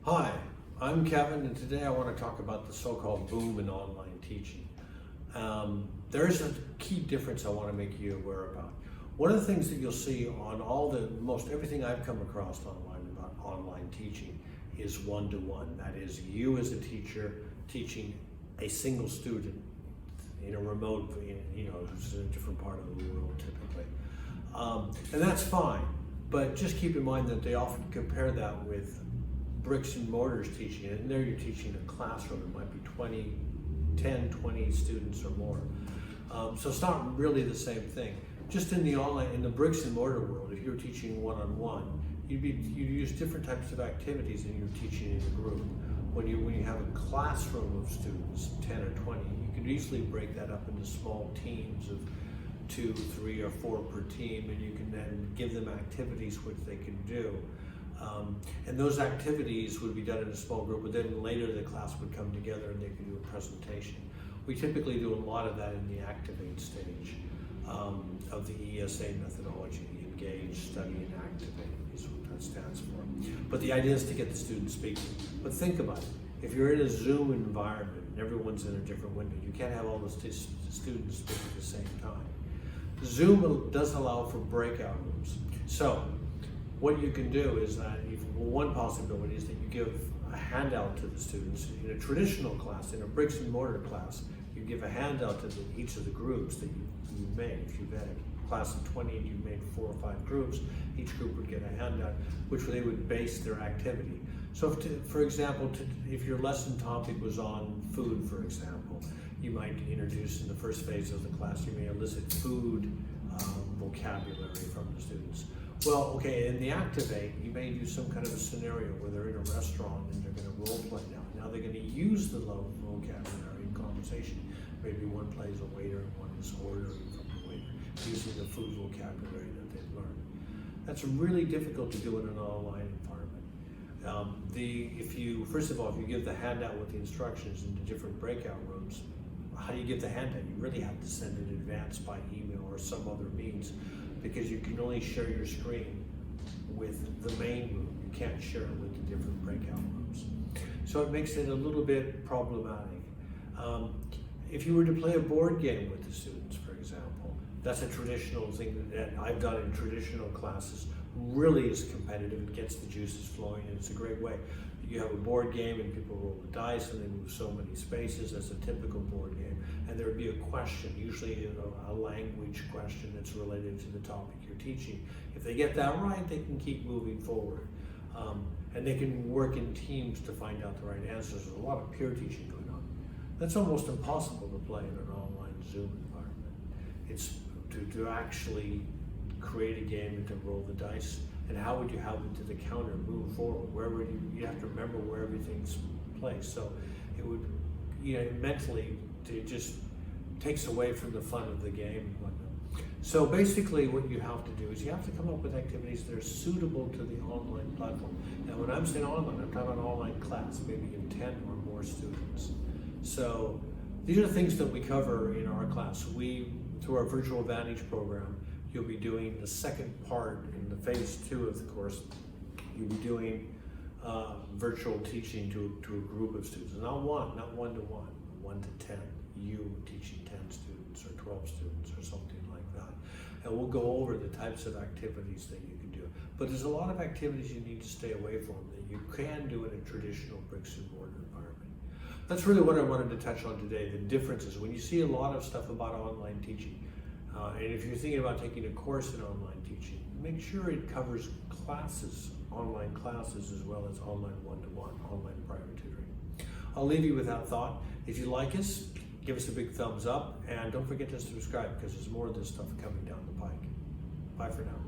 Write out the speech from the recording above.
Hi, I'm Kevin, and today I want to talk about the so-called boom in online teaching. There's a key difference I want to make you aware about. One of the things that you'll see on most everything I've come across online about online teaching is one-to-one. That is, you as a teacher teaching a single student in a remote, who's in a different part of the world typically. And that's fine, but just keep in mind that they often compare that with bricks and mortars teaching, and there you're teaching a classroom. It might be 10, 20 students or more. So it's not really the same thing. Just in the bricks and mortar world, if you're teaching one-on-one, you'd use different types of activities than you're teaching in a group. When you have a classroom of students, 10 or 20, you can easily break that up into small teams of 2, 3, or 4 per team, and you can then give them activities which they can do. And those activities would be done in a small group, but then later the class would come together and they could do a presentation. We typically do a lot of that in the activate stage of the ESA methodology. Engage, study, and activate is what that stands for. But the idea is to get the students speaking. But think about it. If you're in a Zoom environment and everyone's in a different window, you can't have all the students speak at the same time. Zoom does allow for breakout rooms. So what you can do is that one possibility is that you give a handout to the students. In a traditional class, in a bricks and mortar class, you give a handout to each of the groups that you made. If you've had a class of 20 and you made 4 or 5 groups, each group would get a handout, which they would base their activity. So for example, if your lesson topic was on food, for example, you might introduce in the first phase of the class, you may elicit food vocabulary from the students. Well, okay, in the activate, you may do some kind of a scenario where they're in a restaurant and they're going to role play now. Now they're going to use the vocabulary in conversation. Maybe one plays a waiter and one is ordering from the waiter, using the food vocabulary that they've learned. That's really difficult to do in an online environment. First of all, if you give the handout with the instructions into different breakout rooms, how do you give the handout? You really have to send it in advance by email or some other means, because you can only share your screen with the main room. You can't share it with the different breakout rooms. So it makes it a little bit problematic. If you were to play a board game with the students, for example, that's a traditional thing that I've done in traditional classes. Really is competitive. It gets the juices flowing, and it's a great way. You have a board game and people roll the dice and they move so many spaces. That's a typical board game. And there would be a question, usually a language question that's related to the topic you're teaching. If they get that right, they can keep moving forward. And they can work in teams to find out the right answers. There's a lot of peer teaching going on. That's almost impossible to play in an online Zoom environment. It's to actually create a game and to roll the dice. And how would you have it to the counter move forward? Where would you have to remember where everything's placed. So it would, mentally, it just takes away from the fun of the game and whatnot. So basically what you have to do is you have to come up with activities that are suitable to the online platform. Now when I'm saying online, I'm talking about online class, maybe in 10 or more students. So these are the things that we cover in our class. Through our virtual Vantage program, you'll be doing the second part in the phase 2 of the course. You'll be doing virtual teaching to a group of students, not one-to-one, 1 to 10. You teaching 10 students or 12 students or something like that. And we'll go over the types of activities that you can do. But there's a lot of activities you need to stay away from that you can do in a traditional bricks and mortar environment. That's really what I wanted to touch on today, the differences. When you see a lot of stuff about online teaching, and if you're thinking about taking a course in online teaching, make sure it covers classes, online classes, as well as online one-to-one, online private tutoring. I'll leave you with that thought. If you like us, give us a big thumbs up, and don't forget to subscribe because there's more of this stuff coming down the pike. Bye for now.